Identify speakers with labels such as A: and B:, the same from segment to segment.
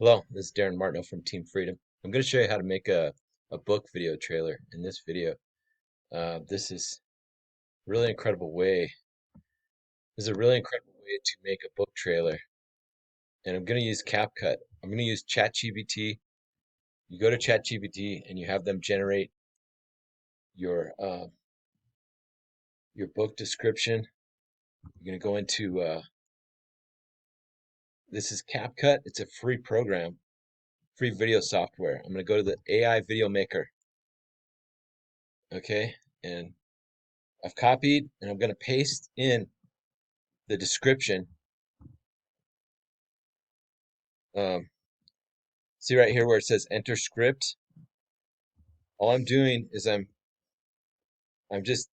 A: Hello, this is Darin Martineau from Team Freedom. I'm going to show you how to make a book video trailer in this video. This is really incredible way. This is a really incredible way to make a book trailer. And I'm going to use CapCut. I'm going to use ChatGPT. You go to ChatGPT and you have them generate your your book description. You're going to go into this is CapCut. It's a free program, free video software. I'm going to go to the AI video maker. Okay, and I've copied and I'm going to paste in the description. Um, See right here where it says enter script. All I'm doing is I'm just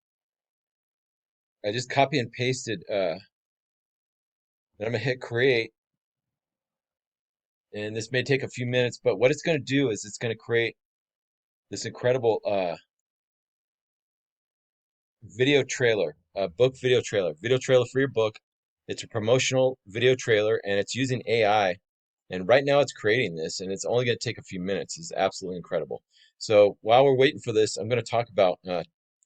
A: I just copy and pasted. Then I'm gonna hit create, and this may take a few minutes, but what it's gonna do is it's gonna create this incredible video trailer for your book. It's a promotional video trailer, and it's using AI. And right now it's creating this, and it's only going to take a few minutes. It's absolutely incredible. So while we're waiting for this, I'm going to talk about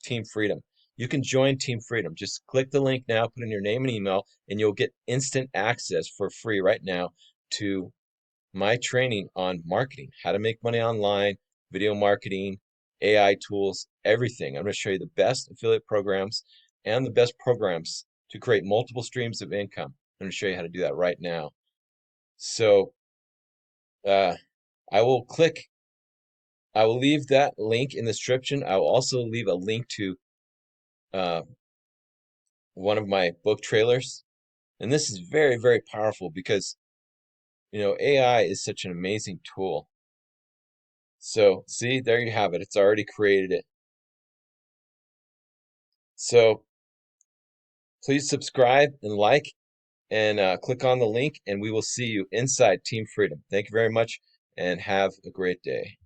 A: Team Freedom. You can join Team Freedom. Just click the link now, put in your name and email, and you'll get instant access for free right now to my training on marketing, how to make money online, video marketing, AI tools, everything. I'm going to show you the best affiliate programs and the best programs to create multiple streams of income. I'm going to show you how to do that right now. So uh, I will click, I will leave that link in the description. I will also leave a link to uh, one of my book trailers. And this is very, very powerful because, AI is such an amazing tool. So, see, there you have it. It's already created it. So, please subscribe and like and click on the link, and we will see you inside Team Freedom. Thank you very much and have a great day.